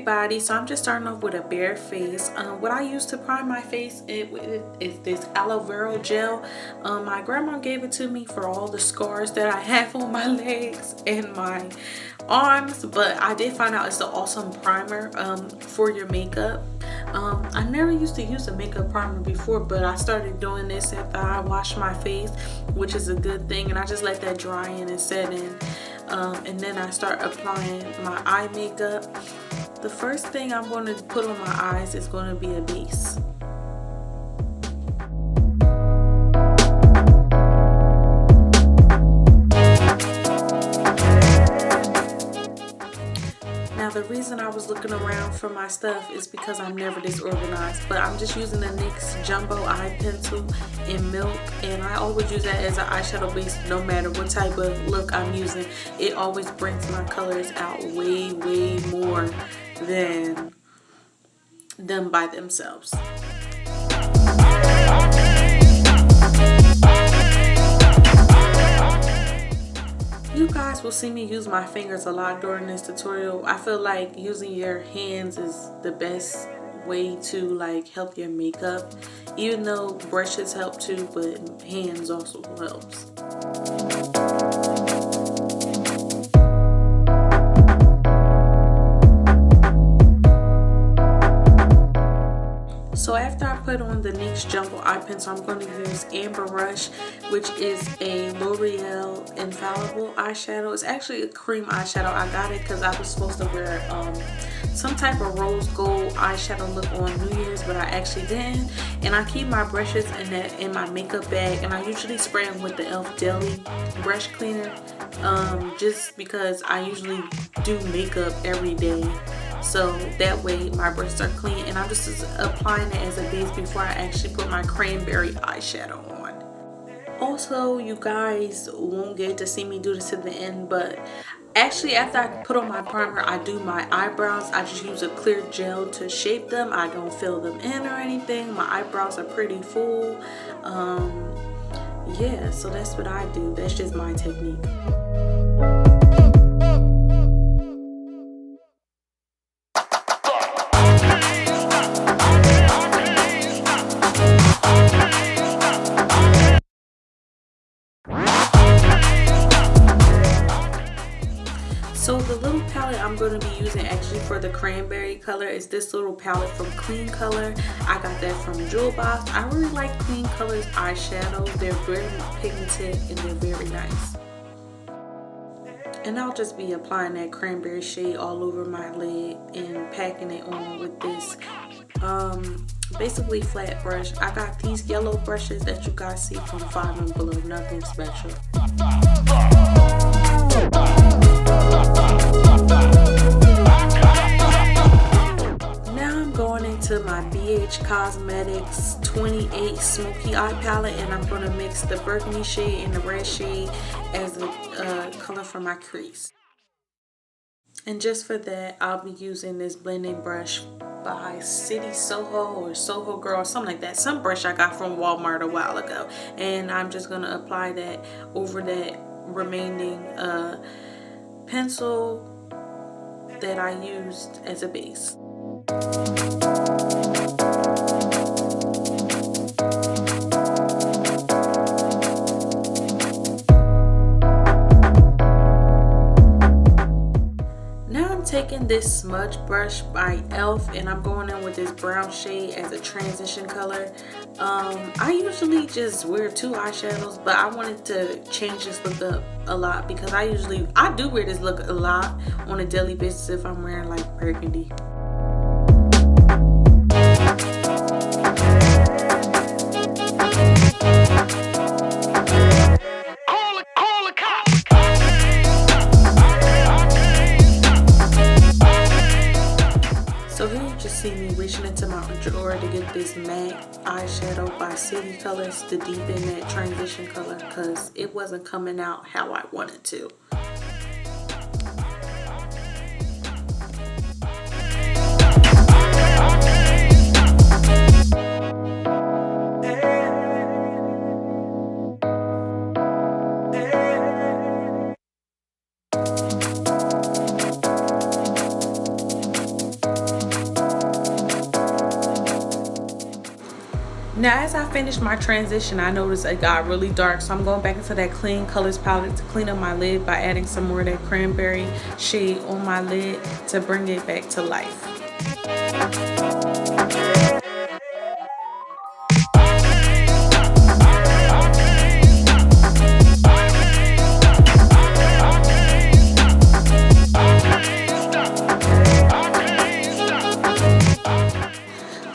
everybody. So I'm just starting off with a bare face. What I use to prime my face is this aloe vera gel. My grandma gave it to me for all the scars that I have on my legs and my arms, but I did find out it's an awesome primer for your makeup. I never used to use a makeup primer before, but I started doing this after I washed my face, which is a good thing, and I just let that dry in and set in. And then I start applying my eye makeup. The first thing I'm going to put on my eyes is going to be a base. Now the reason I was looking around for my stuff is because I'm never disorganized, but I'm just using the NYX Jumbo Eye Pencil in Milk, and I always use that as an eyeshadow base no matter what type of look I'm using. It always brings my colors out way more than them by themselves. You guys will see me use my fingers a lot during this tutorial. I feel like using your hands is the best way to like help your makeup, even though brushes help too, but hands also helps. So after I put on the NYX Jumbo Eye Pencil, I'm going to use Amber Rush, which is a L'Oreal Infallible eyeshadow. It's actually a cream eyeshadow. I got it because I was supposed to wear some type of rose gold eyeshadow look on New Year's, but I actually didn't. And I keep my brushes in my makeup bag, and I usually spray them with the e.l.f. Dolly brush cleaner, just because I usually do makeup every day. So that way my brushes are clean, and I'm just applying it as a base before I actually put my Cranberry eyeshadow on. Also, you guys won't get to see me do this to the end, but actually after I put on my primer, I do my eyebrows. I just use a clear gel to shape them. I don't fill them in or anything. My eyebrows are pretty full. Yeah, so that's what I do. That's just my technique. So the little palette I'm going to be using actually for the cranberry color is this little palette from Clean Color. I got that from Jewel Box. I really like Clean Color's eyeshadows. They're very pigmented and they're very nice. And I'll just be applying that cranberry shade all over my lid and packing it on with this basically flat brush. I got these yellow brushes that you guys see from Five and Below, nothing special. Now I'm going into my BH Cosmetics 28 Smoky Eye Palette, and I'm going to mix the burgundy shade and the red shade as a color for my crease. And just for that, I'll be using this blending brush by City Soho or Soho Girl or something like that. Some brush I got from Walmart a while ago. And I'm just going to apply that over that remaining pencil that I used as a base. Taking this smudge brush by e.l.f. and I'm going in with this brown shade as a transition color. I usually just wear two eyeshadows, but I wanted to change this look up a lot because I do wear this look a lot on a daily basis if I'm wearing like burgundy. See me reaching into my drawer to get this matte eyeshadow by City Colors to deepen that transition color because it wasn't coming out how I wanted to. Now as I finish my transition, I noticed it got really dark, so I'm going back into that clean colors palette to clean up my lid by adding some more of that cranberry shade on my lid to bring it back to life.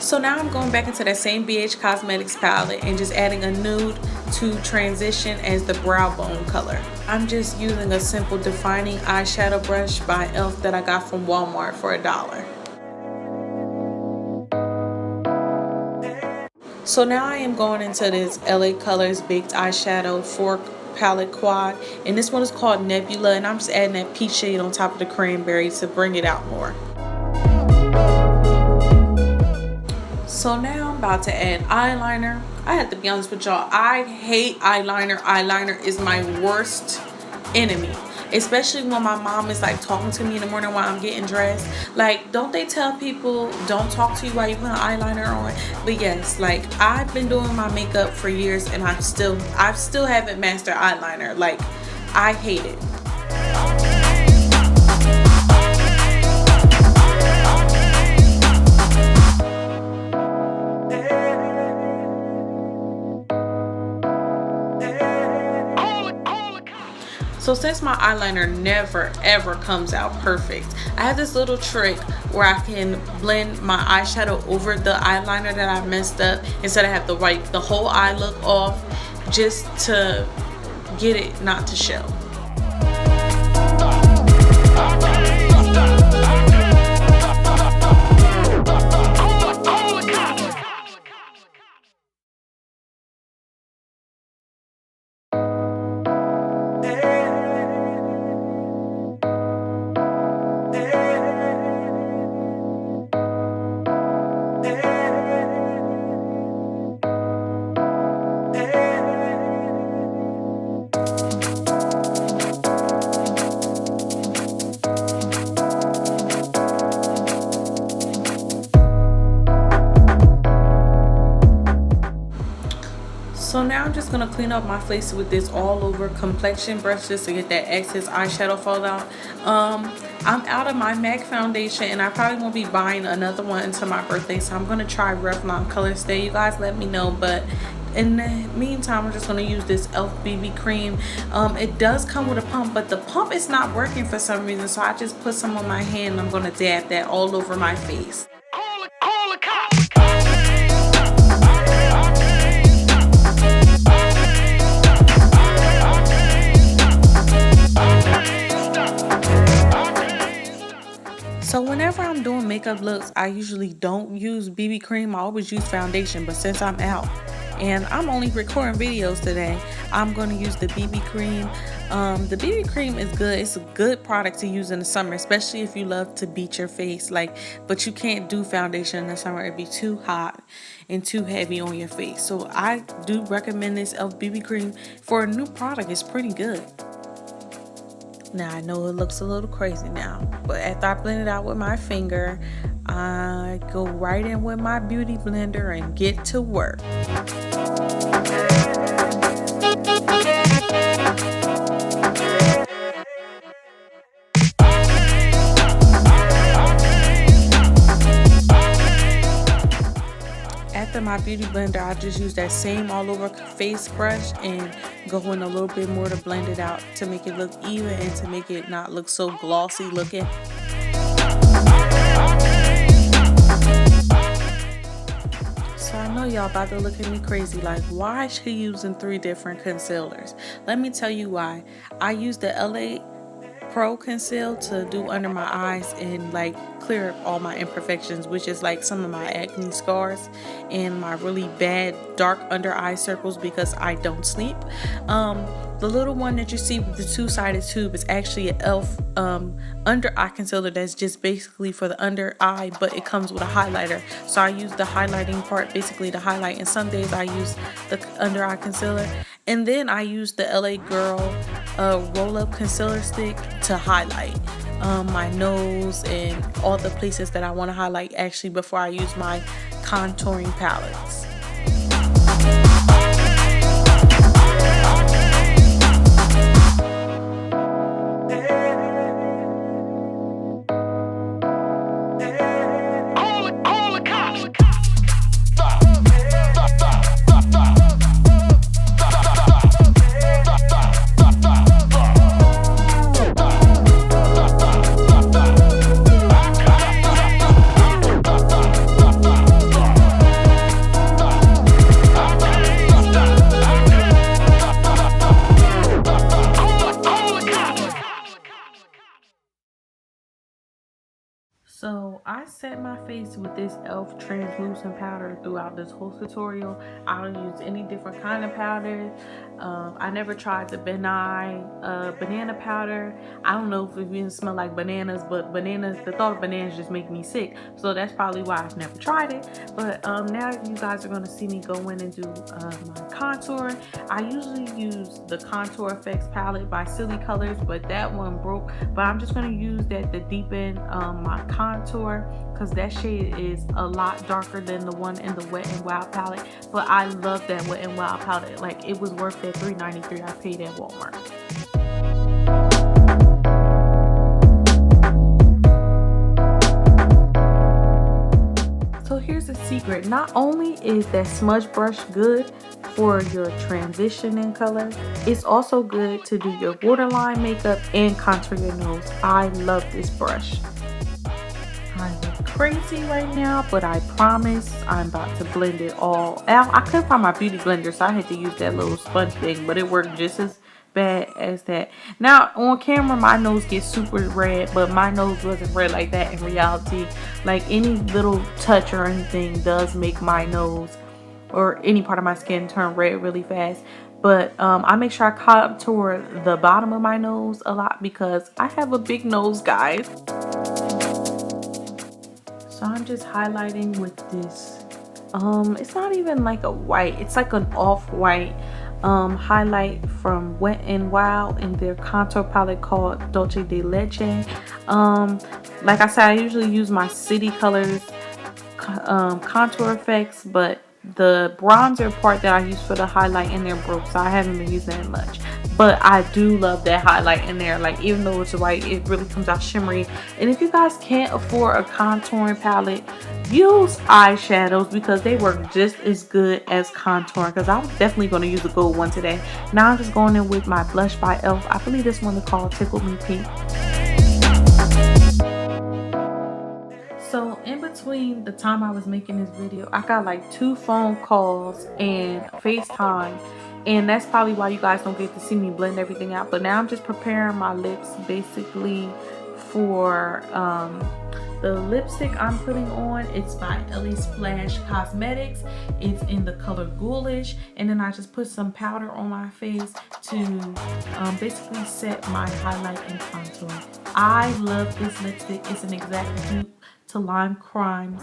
So now I'm going back into that same BH Cosmetics palette and just adding a nude to transition as the brow bone color. I'm just using a simple defining eyeshadow brush by e.L.f. that I got from Walmart for $1. So now I am going into this LA Colors Baked Eyeshadow 4 palette quad, and this one is called Nebula, and I'm just adding that peach shade on top of the cranberry to bring it out more. So now I'm about to add eyeliner. I have to be honest with y'all, I hate eyeliner. Eyeliner is my worst enemy, especially when my mom is like talking to me in the morning while I'm getting dressed. Like, don't they tell people don't talk to you while you put an eyeliner on? But yes, like, I've been doing my makeup for years and I still haven't mastered eyeliner. Like, I hate it. So since my eyeliner never ever comes out perfect, I have this little trick where I can blend my eyeshadow over the eyeliner that I messed up instead of have to wipe the whole eye look off, just to get it not to show. So now I'm just going to clean up my face with this all over complexion brush just to get that excess eyeshadow fall out. I'm out of my MAC foundation and I probably won't be buying another one until my birthday. So I'm going to try Revlon Color Stay. You guys let me know. But in the meantime, I'm just going to use this e.L.f. BB cream. It does come with a pump, but the pump is not working for some reason. So I just put some on my hand and I'm going to dab that all over my face. So whenever I'm doing makeup looks, I usually don't use BB cream. I always use foundation, but since I'm out and I'm only recording videos today, I'm going to use the BB cream. The BB cream is good. It's a good product to use in the summer, especially if you love to beat your face. But you can't do foundation in the summer. It'd be too hot and too heavy on your face. So I do recommend this e.L.f. BB cream for a new product. It's pretty good. Now I know it looks a little crazy now, but after I blend it out with my finger, I go right in with my beauty blender and get to work. After my beauty blender, I just use that same all over face brush and go in a little bit more to blend it out to make it look even and to make it not look so glossy looking. So I know y'all about to look at me crazy like, why is she using 3 different concealers? Let me tell you why. I use the LA Pro Conceal to do under my eyes and like clear up all my imperfections, which is like some of my acne scars and my really bad dark under eye circles because I don't sleep. The little one that you see with the 2-sided tube is actually an e.L.f. under eye concealer that's just basically for the under eye, but it comes with a highlighter. So I use the highlighting part basically to highlight, and some days I use the under eye concealer, and then I use the LA Girl roll up concealer stick to highlight my nose and all the places that I want to highlight actually before I use my contouring palettes. So I set my face with this e.l.f. translucent powder throughout this whole tutorial. I don't use any different kind of powder. I never tried the banana powder. I don't know if it even smells like bananas, but the thought of bananas just make me sick. So that's probably why I've never tried it. But now you guys are going to see me go in and do my contour. I usually use the Contour Effects palette by Silly Colors, but that one broke. But I'm just going to use that to deepen my contour, because that shade is a lot darker than the one in the Wet n Wild palette. But I love that Wet n Wild palette. Like, it was worth that $3.93 I paid at Walmart. So here's a secret. Not only is that smudge brush good for your transitioning color, it's also good to do your waterline makeup and contour your nose. I love this brush. I look crazy right now, but I promise I'm about to blend it all out. I couldn't find my beauty blender, so I had to use that little sponge thing, but it worked just as bad as that. Now on camera my nose gets super red, but my nose wasn't red like that in reality. Like, any little touch or anything does make my nose or any part of my skin turn red really fast. But I make sure I contour the bottom of my nose a lot because I have a big nose, guys. So I'm just highlighting with this, it's not even like a white, it's like an off-white highlight from Wet n Wild in their contour palette called Dolce de Leche. Like I said, I usually use my City Colors contour effects, but the bronzer part that I use for the highlight in there broke, so I haven't been using it much. But I do love that highlight in there. Like, even though it's white, it really comes out shimmery. And if you guys can't afford a contouring palette, use eyeshadows because they work just as good as contouring. Because I was definitely going to use the gold one today. Now I'm just going in with my blush by e.l.f. I believe this one is called Tickle Me Pink. So in between the time I was making this video, I got like 2 phone calls and FaceTime, and that's probably why you guys don't get to see me blend everything out. But now I'm just preparing my lips basically for the lipstick I'm putting on. It's by Ellie Splash Cosmetics. It's in the color Ghoulish, and then I just put some powder on my face to basically set my highlight and contour. I love this lipstick. It's an exact dupe to Lime Crime's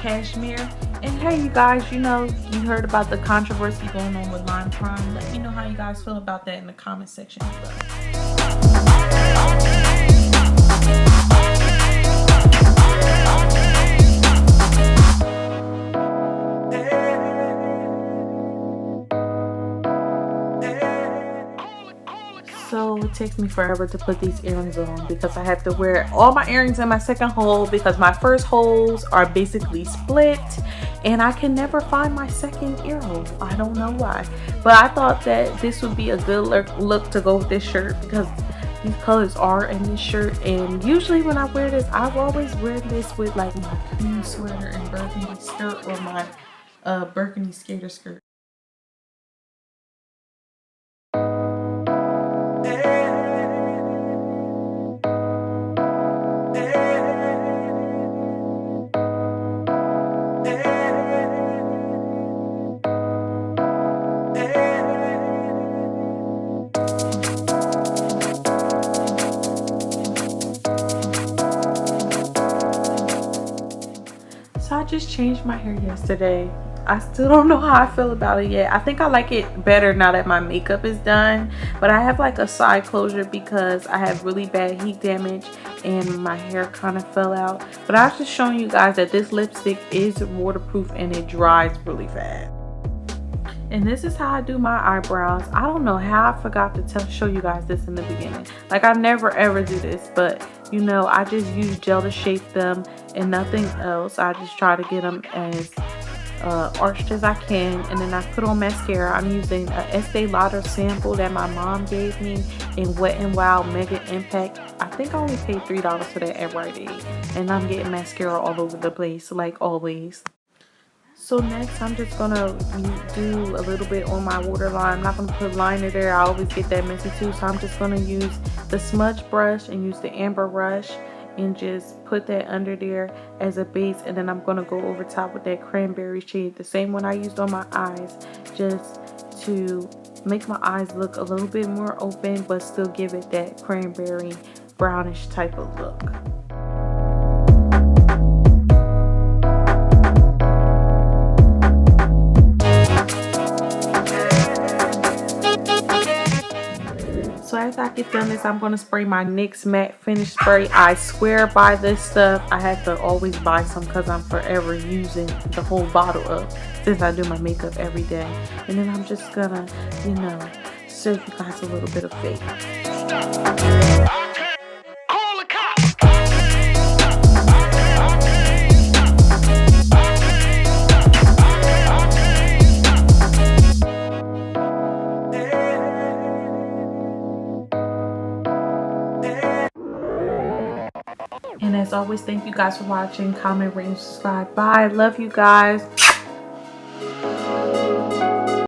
Cashmere. And hey, you guys, you know, you heard about the controversy going on with Lime Crime. Let me know how you guys feel about that in the comment section below. So it takes me forever to put these earrings on because I have to wear all my earrings in my second hole because my first holes are basically split and I can never find my second ear hole. I don't know why, but I thought that this would be a good look to go with this shirt because these colors are in this shirt. And usually when I wear this, I always wear this with like my cream sweater and burgundy skirt or my burgundy skater skirt. I just changed my hair yesterday. I still don't know how I feel about it yet. I think I like it better now that my makeup is done, but I have like a side closure because I have really bad heat damage and my hair kind of fell out. But I was just showing you guys that this lipstick is waterproof and it dries really fast. And this is how I do my eyebrows. I don't know how I forgot to show you guys this in the beginning. Like, I never ever do this, but you know, I just use gel to shape them and nothing else. I just try to get them as arched as I can, and then I put on mascara. I'm using a Estee Lauder sample that my mom gave me in Wet n Wild Mega Impact. I think I only paid $3 for that at Rite Aid, and I'm getting mascara all over the place like always. So next I'm just gonna do a little bit on my waterline. I'm not gonna put liner there. I always get that messy too, so I'm just gonna use the smudge brush and use the amber brush and just put that under there as a base, and then I'm going to go over top with that cranberry shade, the same one I used on my eyes, just to make my eyes look a little bit more open but still give it that cranberry brownish type of look. So after I get done this, I'm going to spray my NYX matte finish spray. I swear by this stuff. I have to always buy some because I'm forever using the whole bottle up since I do my makeup every day. And then I'm just gonna, you know, serve you guys a little bit of fake. And as always, thank you guys for watching. Comment, rate, and subscribe. Bye. Love you guys.